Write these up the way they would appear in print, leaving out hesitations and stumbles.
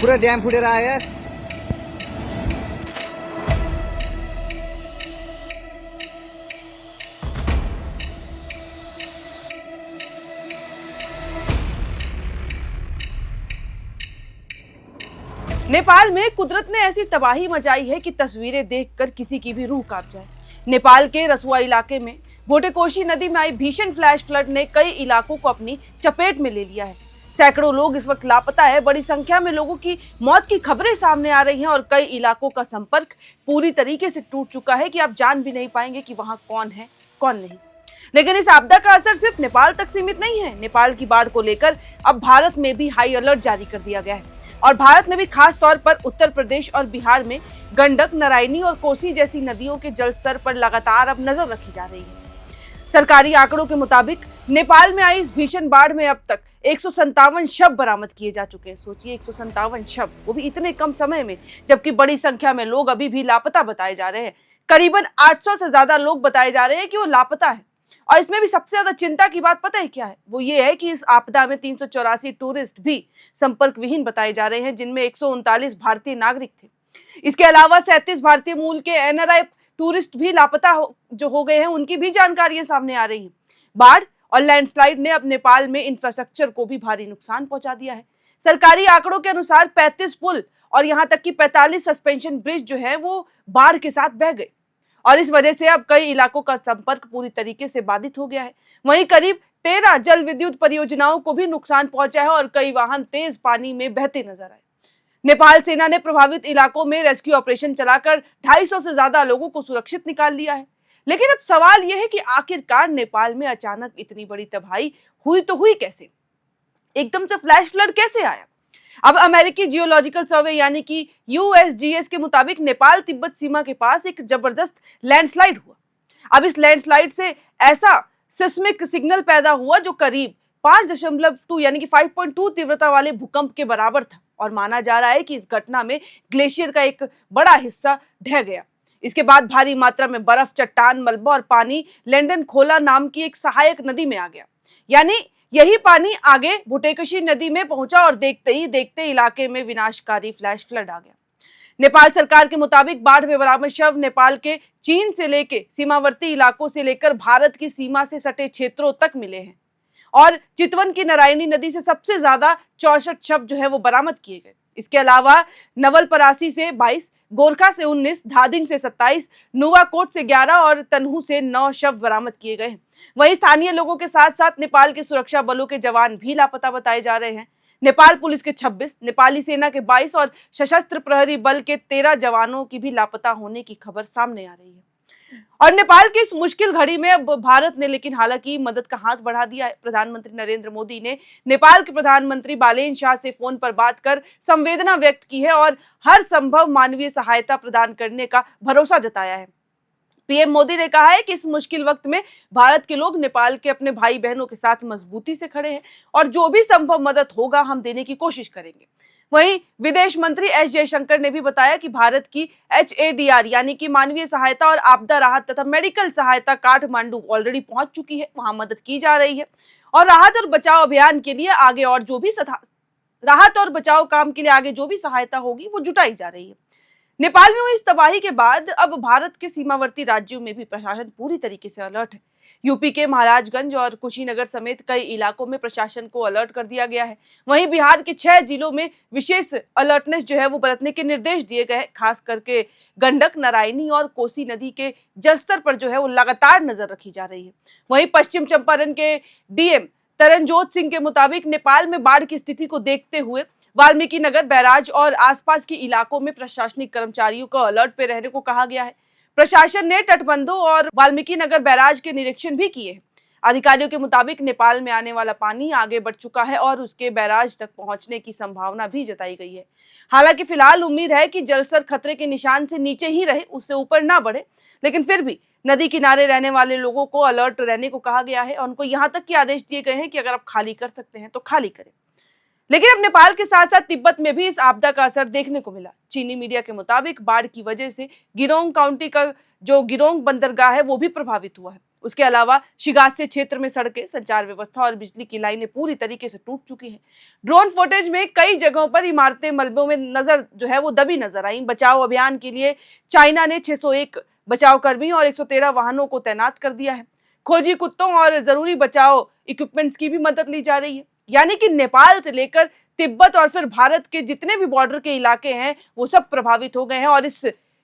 पूरा डैम फूटे रहा है यार। नेपाल में कुदरत ने ऐसी तबाही मचाई है कि तस्वीरें देखकर किसी की भी रूह कांप जाए। नेपाल के रसुआ इलाके में भोटेकोशी नदी में आई भीषण फ्लैश फ्लड ने कई इलाकों को अपनी चपेट में ले लिया है। सैकड़ों लोग इस वक्त लापता है। बड़ी संख्या में लोगों की मौत की खबरें सामने आ रही हैं और कई इलाकों का संपर्क पूरी तरीके से टूट चुका है कि आप जान भी नहीं पाएंगे कि वहां कौन है कौन नहीं। लेकिन इस आपदा का असर सिर्फ नेपाल तक सीमित नहीं है। नेपाल की बाढ़ को लेकर अब भारत में भी हाई अलर्ट जारी कर दिया गया है और भारत में भी खास तौर पर उत्तर प्रदेश और बिहार में गंडक, नारायणी और कोसी जैसी नदियों के जल स्तर पर लगातार अब नजर रखी जा रही है। सरकारी आंकड़ों के मुताबिक नेपाल में आई इस भीषण बाढ़ में अब तक 157 शव बरामद किए जा चुके हैं। सोचिए 157 शव, वो भी इतने कम समय में, जबकि बड़ी संख्या में लोग अभी भी लापता बताए जा रहे हैं। करीबन 800 से ज्यादा लोग बताए जा रहे हैं कि वो लापता है। और इसमें भी सबसे ज्यादा चिंता की बात पता है क्या है? वो ये है कि इस आपदा में 384 टूरिस्ट भी संपर्क विहीन बताए जा रहे हैं, जिनमें 139 भारतीय नागरिक थे। इसके अलावा 37 भारतीय मूल के एनआरआई टूरिस्ट भी लापता हो गए हैं, उनकी भी जानकारियां सामने आ रही हैं। बाढ़ और लैंडस्लाइड ने अब नेपाल में इंफ्रास्ट्रक्चर को भी भारी नुकसान पहुंचा दिया है। सरकारी आंकड़ों के अनुसार 35 पुल और यहां तक कि 45 सस्पेंशन ब्रिज जो है वो बाढ़ के साथ बह गए और इस वजह से अब कई इलाकों का संपर्क पूरी तरीके से बाधित हो गया है। वहीं करीब 13 जल विद्युत परियोजनाओं को भी नुकसान पहुंचा है और कई वाहन तेज पानी में बहते नजर आए। नेपाल सेना ने प्रभावित इलाकों में रेस्क्यू ऑपरेशन चलाकर 250 से ज्यादा लोगों को सुरक्षित निकाल लिया है। लेकिन अब सवाल यह है कि आखिरकार नेपाल में अचानक इतनी बड़ी तबाही हुई तो हुई कैसे? एकदम से फ्लैश फ्लड कैसे आया? अब अमेरिकी जियोलॉजिकल सर्वे यानी कि यूएसजीएस के मुताबिक नेपाल तिब्बत सीमा के पास एक जबरदस्त लैंडस्लाइड हुआ। अब इस लैंडस्लाइड से ऐसा सिस्मिक सिग्नल पैदा हुआ जो करीब 5.2 यानी कि 5.2 तीव्रता वाले भूकंप के बराबर था और माना जा रहा है कि इस घटना में ग्लेशियर का एक बड़ा हिस्सा ढह गया। इसके बाद भारी मात्रा में बर्फ, चट्टान, मलबा और पानी लंदन खोला नाम की एक सहायक नदी में आ गया। यानी यही पानी आगे भोटेकोशी नदी में पहुंचा और देखते ही देखते इलाके में विनाशकारी फ्लैश फ्लड आ गया। नेपाल सरकार के मुताबिक बाढ़ में बरामद शव नेपाल के चीन से लेकर सीमावर्ती इलाकों से लेकर भारत की सीमा से सटे क्षेत्रों तक मिले हैं और चितवन की नारायणी नदी से सबसे ज्यादा 64 शव जो है वो बरामद किए गए। इसके अलावा नवलपरासी से 22, गोरखा से 19, धादिंग से 27, नुवाकोट से 11 और तनहू से 9 शव बरामद किए गए हैं। वहीं स्थानीय लोगों के साथ साथ नेपाल के सुरक्षा बलों के जवान भी लापता बताए जा रहे हैं। नेपाल पुलिस के 26, नेपाली सेना के 22 और सशस्त्र प्रहरी बल के 13 जवानों की भी लापता होने की खबर सामने आ रही है। और नेपाल की इस मुश्किल घड़ी में अब भारत ने लेकिन हालांकि मदद का हाथ बढ़ा दिया है। प्रधानमंत्री नरेंद्र मोदी ने नेपाल के प्रधानमंत्री बालेन शाह से फोन पर बात कर संवेदना व्यक्त की है और हर संभव मानवीय सहायता प्रदान करने का भरोसा जताया है। पीएम मोदी ने कहा है कि इस मुश्किल वक्त में भारत के लोग नेपाल के अपने भाई बहनों के साथ मजबूती से खड़े हैं और जो भी संभव मदद होगा हम देने की कोशिश करेंगे। वहीं विदेश मंत्री एस जयशंकर ने भी बताया कि भारत की HADR यानी कि मानवीय सहायता और आपदा राहत तथा मेडिकल सहायता काठमांडू ऑलरेडी पहुंच चुकी है, वहां मदद की जा रही है और राहत और बचाव अभियान के लिए आगे और जो भी राहत और बचाव काम के लिए आगे जो भी सहायता होगी वो जुटाई जा रही है। नेपाल में हुई इस तबाही के बाद अब भारत के सीमावर्ती राज्यों में भी प्रशासन पूरी तरीके से अलर्ट है। यूपी के महाराजगंज और कुशीनगर समेत कई इलाकों में प्रशासन को अलर्ट कर दिया गया है। वहीं बिहार के 6 जिलों में विशेष अलर्टनेस जो है वो बरतने के निर्देश दिए गए हैं। खास करके गंडक, नारायणी और कोसी नदी के जलस्तर पर जो है वो लगातार नजर रखी जा रही है। वहीं पश्चिम चंपारण के डीएम तरनजोत सिंह के मुताबिक नेपाल में बाढ़ की स्थिति को देखते हुए वाल्मीकि नगर बैराज और आसपास के इलाकों में प्रशासनिक कर्मचारियों को अलर्ट पे रहने को कहा गया है। प्रशासन ने तटबंधों और वाल्मीकि नगर बैराज के निरीक्षण भी किए हैं। अधिकारियों के मुताबिक नेपाल में आने वाला पानी आगे बढ़ चुका है और उसके बैराज तक पहुंचने की संभावना भी जताई गई है। हालांकि फिलहाल उम्मीद है कि जलस्तर खतरे के निशान से नीचे ही रहे, उससे ऊपर ना बढ़े, लेकिन फिर भी नदी किनारे रहने वाले लोगों को अलर्ट रहने को कहा गया है और उनको यहाँ तक के आदेश दिए गए हैं कि अगर आप खाली कर सकते हैं तो खाली करें। लेकिन अब नेपाल के साथ साथ तिब्बत में भी इस आपदा का असर देखने को मिला। चीनी मीडिया के मुताबिक बाढ़ की वजह से गिरोंग काउंटी का जो गिरोंग बंदरगाह है वो भी प्रभावित हुआ है। उसके अलावा शिगात्से क्षेत्र में सड़कें, संचार व्यवस्था और बिजली की लाइनें पूरी तरीके से टूट चुकी हैं। ड्रोन फुटेज में कई जगहों पर इमारतें मलबों में वो दबी नजर आई। बचाव अभियान के लिए चाइना ने 601 बचाव कर्मी और 113 वाहनों को तैनात कर दिया है। खोजी कुत्तों और जरूरी बचाव इक्विपमेंट्स की भी मदद ली जा रही है। यानी कि नेपाल से लेकर तिब्बत और फिर भारत के जितने भी बॉर्डर के इलाके हैं वो सब प्रभावित हो गए हैं और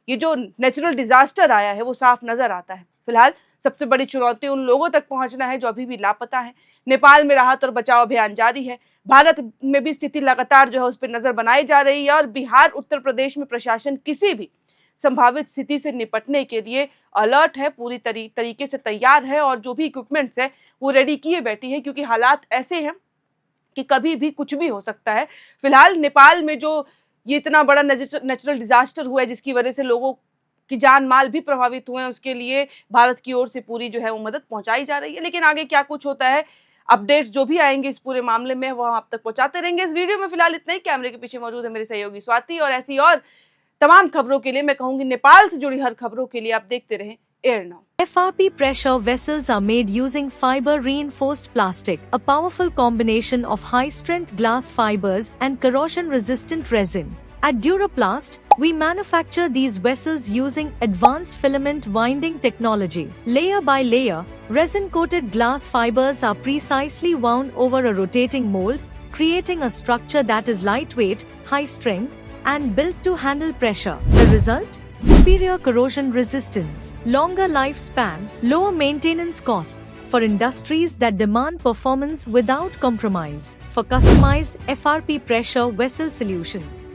ये जो नेचुरल डिजास्टर आया है वो साफ नजर आता है। फिलहाल सबसे बड़ी चुनौती उन लोगों तक पहुंचना है जो अभी भी लापता है। नेपाल में राहत और बचाव अभियान जारी है। भारत में भी स्थिति लगातार उस पर नजर बनाई जा रही है और बिहार, उत्तर प्रदेश में प्रशासन किसी भी संभावित स्थिति से निपटने के लिए अलर्ट है, पूरी तरीके से तैयार है और जो भी इक्विपमेंट्स है वो रेडी किए बैठी है, क्योंकि हालात ऐसे हैं कि कभी भी कुछ भी हो सकता है। फिलहाल नेपाल में जो ये इतना बड़ा नेचुरल डिजास्टर हुआ है जिसकी वजह से लोगों की जान माल भी प्रभावित हुए हैं, उसके लिए भारत की ओर से पूरी वो मदद पहुंचाई जा रही है। लेकिन आगे क्या कुछ होता है, अपडेट्स जो भी आएंगे इस पूरे मामले में वो हम आप तक पहुंचाते रहेंगे। इस वीडियो में फिलहाल इतना ही। कैमरे के पीछे मौजूद है मेरे सहयोगी स्वाति और ऐसी और तमाम खबरों के लिए मैं कहूंगी नेपाल से जुड़ी हर खबरों के लिए आप देखते रहें air now. FRP pressure vessels are made using fiber reinforced plastic, a powerful combination of high strength glass fibers and corrosion resistant resin. At Duraplast, we manufacture these vessels using advanced filament winding technology. Layer by layer, resin coated glass fibers are precisely wound over a rotating mold, creating a structure that is lightweight, high strength, and built to handle pressure. The result? Superior corrosion resistance, longer lifespan, lower maintenance costs for industries that demand performance without compromise. For customized FRP pressure vessel solutions,